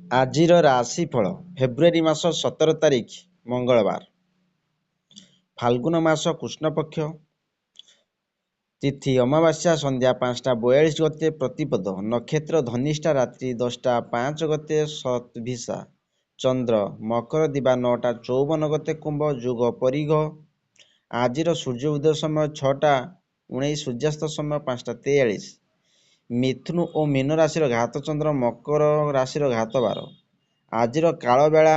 ଆଜିର ରାଶିଫଳ ଫେବୃଆରୀ ମାସ 17 ତାରିଖ ମଙ୍ଗଳବାର, ଫାଲ୍ଗୁନ ମାସ କୃଷ୍ଣପକ୍ଷ, ତିଥି ଅମାବାସ୍ୟା ସନ୍ଧ୍ୟା 5ଟା 42 ଗତେ ପ୍ରତିପଦ, ନକ୍ଷତ୍ର ଧନିଷ୍ଠା ରାତ୍ରି 10ଟା 5 ଗତେ ଶତଭିସା, ଚନ୍ଦ୍ର ମକର ଦିବା 9ଟା 54 ଗତେ କୁମ୍ଭ, ଯୁଗ ପରିଘ। ଆଜିର ସୂର୍ଯ୍ୟ ଉଦୟ ସମୟ 6ଟା 19, ସୂର୍ଯ୍ୟାସ୍ତ ସମୟ 5ଟା 43। ମିଥୁନ ଓ ମୀନ ରାଶିର ଘାତ ଚନ୍ଦ୍ର, ମକର ରାଶିର ଘାତ ବାର। ଆଜିର କାଳ ବେଳା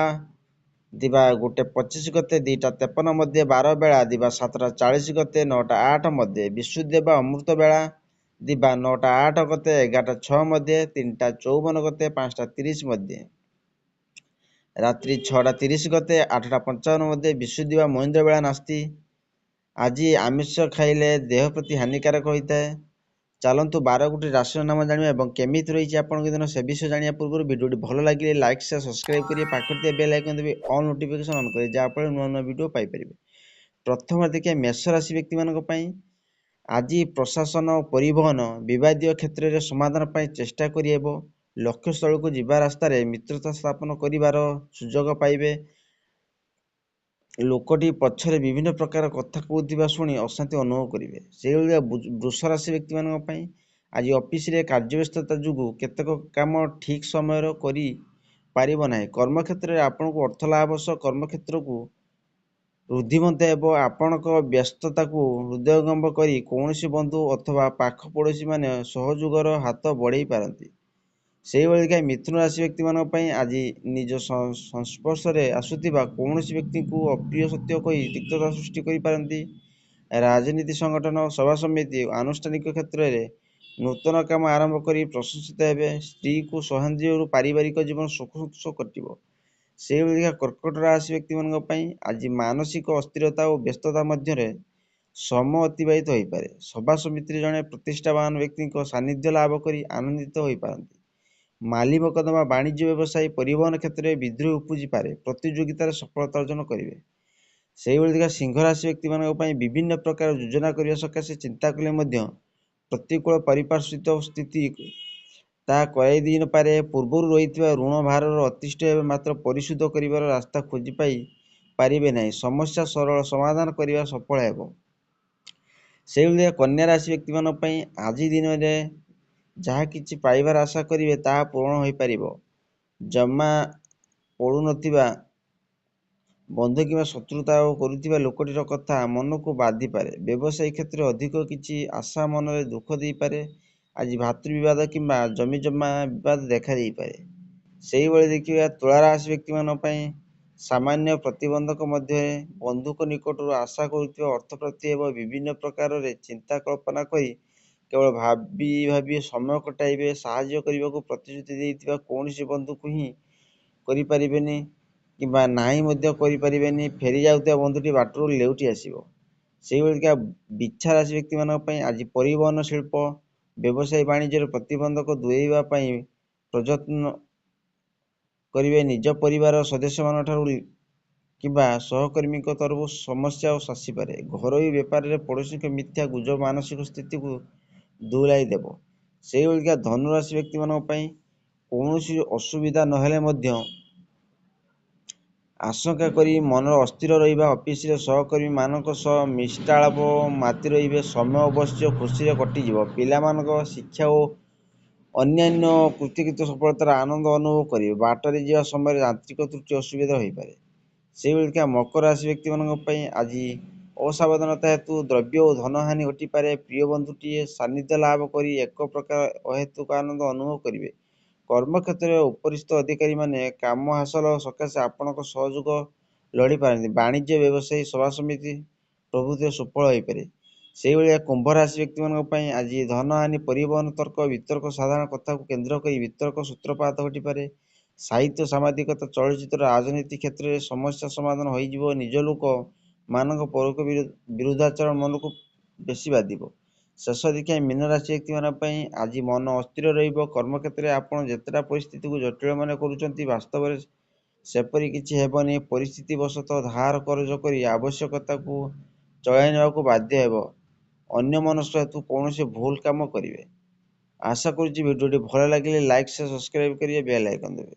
ଦିବା 1ଟା 25 ଗତେ 2ଟା 53 ମଧ୍ୟ, ବାର ବେଳା ଦିବା 7ଟା 40 ଗତେ 9ଟା 8 ମଧ୍ୟ, ବିଶୁଦ୍ଧ ବା ଅମୃତ ବେଳା ଦିବା 9ଟା 8 ଗତେ 11ଟା 6 ମଧ୍ୟ, 3ଟା 54 ଗତେ 5ଟା 30 ମଧ୍ୟ, ରାତ୍ରି 6ଟା 30 ଗତେ 8ଟା 55 ମଧ୍ୟ, ବିଶୁଦ୍ଧି ବା ମହେନ୍ଦ୍ର ବେଳା ନାସ୍ତି। ଆଜି ଆମିଷ ଖାଇଲେ ଦେହ ପ୍ରତି ହାନିକାରକ ହୋଇଥାଏ। ଚାଲନ୍ତୁ 12ଗୋଟି ରାଶିର ନାମ ଜାଣିବା ଏବଂ କେମିତି ରହିଛି ଆପଣଙ୍କ ଦିନ ସେ ବିଷୟ ଜାଣିବା ପୂର୍ବରୁ ଭିଡ଼ିଓଟି ଭଲ ଲାଗିଲେ ଲାଇକ୍ ସେୟାର ସବସ୍କ୍ରାଇବ୍ କରିବେ, ପାଖରେ ଥିବା ବେଲ୍ ଆଇକନ୍ ଦେବେ, ଅଲ୍ ନୋଟିଫିକେସନ୍ ଅନ୍ କରିବେ, ଯାହାଫଳରେ ନୂଆ ନୂଆ ଭିଡ଼ିଓ ପାଇପାରିବେ। ପ୍ରଥମେ ଦେଖିବା ମେଷ ରାଶି ବ୍ୟକ୍ତିମାନଙ୍କ ପାଇଁ। ଆଜି ପ୍ରଶାସନ, ପରିବହନ, ବିବାଦୀୟ କ୍ଷେତ୍ରରେ ସମାଧାନ ପାଇଁ ଚେଷ୍ଟା କରିହେବ। ଲକ୍ଷ୍ୟସ୍ଥଳକୁ ଯିବା ରାସ୍ତାରେ ମିତ୍ରତା ସ୍ଥାପନ କରିବାର ସୁଯୋଗ ପାଇବେ। ଲୋକଟି ପଛରେ ବିଭିନ୍ନ ପ୍ରକାର କଥା କହୁଥିବା ଶୁଣି ଅଶାନ୍ତି ଅନୁଭବ କରିବେ। ସେଇଭଳିଆ ବୃଷ ରାଶି ବ୍ୟକ୍ତିମାନଙ୍କ ପାଇଁ ଆଜି ଅଫିସରେ କାର୍ଯ୍ୟବ୍ୟସ୍ତତା ଯୋଗୁଁ କେତେକ କାମ ଠିକ୍ ସମୟରେ କରି ପାରିବ ନାହିଁ। କର୍ମକ୍ଷେତ୍ରରେ ଆପଣଙ୍କୁ ଅର୍ଥ ଲାଭ ସହ କର୍ମକ୍ଷେତ୍ରକୁ ବୃଦ୍ଧିମନ୍ତ ହେବ। ଆପଣଙ୍କ ବ୍ୟସ୍ତତାକୁ ହୃଦୟଙ୍ଗମ କରି କୌଣସି ବନ୍ଧୁ ଅଥବା ପାଖ ପଡ଼ୋଶୀମାନେ ସହଯୋଗର ହାତ ବଢ଼େଇ ପାରନ୍ତି। ସେହିଭଳିକା ମିଥୁନ ରାଶି ବ୍ୟକ୍ତିମାନଙ୍କ ପାଇଁ ଆଜି ନିଜ ସଂସ୍ପର୍ଶରେ ଆସୁଥିବା କୌଣସି ବ୍ୟକ୍ତିଙ୍କୁ ଅପ୍ରିୟ ସତ୍ୟ କହି ତିକ୍ତତା ସୃଷ୍ଟି କରିପାରନ୍ତି। ରାଜନୀତି, ସଂଗଠନ, ସଭା ସମିତି, ଆନୁଷ୍ଠାନିକ କ୍ଷେତ୍ରରେ ନୂତନ କାମ ଆରମ୍ଭ କରି ପ୍ରଶଂସିତ ହେବେ। ସ୍ତ୍ରୀକୁ ସନ୍ଦେହରୁ ପାରିବାରିକ ଜୀବନ ସୁଖ କଟିବ। ସେହିଭଳିକା କର୍କଟ ରାଶି ବ୍ୟକ୍ତିମାନଙ୍କ ପାଇଁ ଆଜି ମାନସିକ ଅସ୍ଥିରତା ଓ ବ୍ୟସ୍ତତା ମଧ୍ୟରେ ସମୟ ଅତିବାହିତ ହୋଇପାରେ। ସଭା ସମିତିରେ ଜଣେ ପ୍ରତିଷ୍ଠାବାନ ବ୍ୟକ୍ତିଙ୍କ ସାନ୍ନିଧ୍ୟ ଲାଭ କରି ଆନନ୍ଦିତ ହୋଇପାରନ୍ତି। ମାଲି ମକଦ୍ଦମା, ବାଣିଜ୍ୟ, ବ୍ୟବସାୟୀ, ପରିବହନ କ୍ଷେତ୍ରରେ ବିଦ୍ରୋହ ଉପୁଜିପାରେ। ପ୍ରତିଯୋଗିତାରେ ସଫଳତା ଅର୍ଜନ କରିବେ। ସେହିଭଳି ସିଂହ ରାଶି ବ୍ୟକ୍ତିମାନଙ୍କ ପାଇଁ ବିଭିନ୍ନ ପ୍ରକାର ଯୋଜନା କରିବା ସକାଶେ ଚିନ୍ତା କଲେ ମଧ୍ୟ ପ୍ରତିକୂଳ ପାରିପାର୍ଶ୍ୱିକ ସ୍ଥିତି ତାହା କରାଇ ଦେଇନପାରେ। ପୂର୍ବରୁ ରହିଥିବା ଋଣ ଭାରର ଅତିଷ୍ଠ ହେବେ, ମାତ୍ର ପରିଶୋଧ କରିବାର ରାସ୍ତା ଖୋଜି ପାଇ ପାରିବେ ନାହିଁ। ସମସ୍ୟା ସରଳ ସମାଧାନ କରିବା ସଫଳ ହେବ। ସେହିଭଳିଆ କନ୍ୟା ରାଶି ବ୍ୟକ୍ତିମାନଙ୍କ ପାଇଁ ଆଜି ଦିନରେ ଯାହା କିଛି ପାଇବାର ଆଶା କରିବେ ତାହା ପୂରଣ ହୋଇପାରିବ। ଜମା ପଡ଼ୁନଥିବା ବନ୍ଧୁ କିମ୍ବା ଶତ୍ରୁତା କରୁଥିବା ଲୋକଟିର କଥା ମନକୁ ବାଧିପାରେ। ବ୍ୟବସାୟୀ କ୍ଷେତ୍ରରେ ଅଧିକ କିଛି ଆଶା ମନରେ ଦୁଃଖ ଦେଇପାରେ। ଆଜି ଭାତୃ ବିବାଦ କିମ୍ବା ଜମିଜମା ବିବାଦ ଦେଖା ଦେଇପାରେ। ସେହିଭଳି ଦେଖିବା ତୁଳା ରାଶି ବ୍ୟକ୍ତିମାନଙ୍କ ପାଇଁ ସାମାନ୍ୟ ପ୍ରତିବନ୍ଧକ ମଧ୍ୟରେ ବନ୍ଧୁଙ୍କ ନିକଟରୁ ଆଶା କରୁଥିବା ଅର୍ଥ ପ୍ରାପ୍ତି ହେବ। ବିଭିନ୍ନ ପ୍ରକାରରେ ଚିନ୍ତା କଳ୍ପନା କରି କେବଳ ଭାବି ଭାବି ସମୟ କଟାଇବେ। ସାହାଯ୍ୟ କରିବାକୁ ପ୍ରତିଶ୍ରୁତି ଦେଇଥିବା କୌଣସି ବନ୍ଧୁକୁ ହିଁ କରିପାରିବେନି କିମ୍ବା ନାହିଁ ମଧ୍ୟ କରିପାରିବେନି। ଫେରି ଯାଉଥିବା ବନ୍ଧୁଟି ବାଟରୁ ଲେଉଟି ଆସିବ। ସେହିଭଳିକା ବିଛା ରାଶି ବ୍ୟକ୍ତିମାନଙ୍କ ପାଇଁ ଆଜି ପରିବହନ, ଶିଳ୍ପ, ବ୍ୟବସାୟୀ ବାଣିଜ୍ୟର ପ୍ରତିବନ୍ଧକ ଦୂରେଇବା ପାଇଁ ପ୍ରଯତ୍ନ କରିବେ। ନିଜ ପରିବାର ସଦସ୍ୟମାନଙ୍କଠାରୁ କିମ୍ବା ସହକର୍ମୀଙ୍କ ତରଫରୁ ସମସ୍ୟା ଆସିପାରେ। ଘରୋଇ ବେପାରରେ ପଡ଼ୋଶୀଙ୍କ ମିଥ୍ୟା ଗୁଜବ ମାନସିକ ସ୍ଥିତିକୁ ଦୋହଲାଇ ଦେବ। ସେହିଭଳିକା ଧନୁରାଶି ବ୍ୟକ୍ତିମାନଙ୍କ ପାଇଁ କୌଣସି ଅସୁବିଧା ନହେଲେ ମଧ୍ୟ ଆଶଙ୍କା କରି ମନର ଅସ୍ଥିର ରହିବା। ଅଫିସରେ ସହକର୍ମୀମାନଙ୍କ ସହ ମିଷ୍ଟାଳାପ ମାତି ରହିବେ। ସମୟ ଅବଶ୍ୟ ଖୁସିରେ କଟିଯିବ। ପିଲାମାନଙ୍କ ଶିକ୍ଷା ଓ ଅନ୍ୟାନ୍ୟ କୃତିକୃତ ସଫଳତାର ଆନନ୍ଦ ଅନୁଭବ କରିବେ। ବାଟରେ ଯିବା ସମୟରେ ଯାନ୍ତ୍ରିକ ତ୍ରୁଟି ଅସୁବିଧା ହୋଇପାରେ। ସେହିଭଳିକା ମକର ରାଶି ବ୍ୟକ୍ତିମାନଙ୍କ ପାଇଁ ଆଜି ଅସାବଧାନତା ହେତୁ ଦ୍ରବ୍ୟ ଓ ଧନହାନି ଘଟିପାରେ। ପ୍ରିୟ ବନ୍ଧୁଟିଏ ସାନ୍ନିଧ୍ୟ ଲାଭ କରି ଏକ ପ୍ରକାର ଅହେତୁକ ଆନନ୍ଦ ଅନୁଭବ କରିବେ। କର୍ମକ୍ଷେତ୍ରରେ ଉପରିସ୍ଥ ଅଧିକାରୀମାନେ କାମ ହାସଲ ସକାଶେ ଆପଣଙ୍କ ସହଯୋଗ ଲୋଡ଼ିପାରନ୍ତି। ବାଣିଜ୍ୟ, ବ୍ୟବସାୟୀ, ସଭା ସମିତି ପ୍ରଭୃତିରେ ସୁଫଳ ହୋଇପାରେ। ସେହିଭଳିଆ କୁମ୍ଭ ରାଶି ବ୍ୟକ୍ତିମାନଙ୍କ ପାଇଁ ଆଜି ଧନହାନି, ପରିବହନ, ତର୍କ ବିତର୍କ, ସାଧାରଣ କଥାକୁ କେନ୍ଦ୍ର କରି ବିତର୍କ ସୂତ୍ରପାତ ଘଟିପାରେ। ସାହିତ୍ୟ, ସାମ୍ବାଦିକତା, ଚଳଚ୍ଚିତ୍ର, ରାଜନୀତି କ୍ଷେତ୍ରରେ ସମସ୍ୟା ସମାଧାନ ହୋଇଯିବ। ନିଜ ଲୋକ ମାନଙ୍କ ପରୋକ୍ଷ ବିରୁଦ୍ଧାଚରଣ ମନକୁ ବେଶୀ ବାଧିବ। ଶେଷ ଦେଖିବା ମୀନ ରାଶି ବ୍ୟକ୍ତିମାନଙ୍କ ପାଇଁ ଆଜି ମନ ଅସ୍ଥିର ରହିବ। କର୍ମକ୍ଷେତ୍ରରେ ଆପଣ ଯେତେଟା ପରିସ୍ଥିତିକୁ ଜଟିଳ ମନେ କରୁଛନ୍ତି, ବାସ୍ତବରେ ସେପରି କିଛି ହେବନି। ପରିସ୍ଥିତି ବଶତଃ ଧାର କରଜ କରି ଆବଶ୍ୟକତାକୁ ଚଳାଇ ନେବାକୁ ବାଧ୍ୟ ହେବ। ଅନ୍ୟମନସ୍କ ହେତୁ କୌଣସି ଭୁଲ କାମ କରିବେ। ଆଶା କରୁଛି ଭିଡ଼ିଓଟି ଭଲ ଲାଗିଲେ ଲାଇକ୍ ସେୟାର ସବସ୍କ୍ରାଇବ୍ କରିବେ, ବେଲ୍ ଆଇକନ୍ ଦେବେ।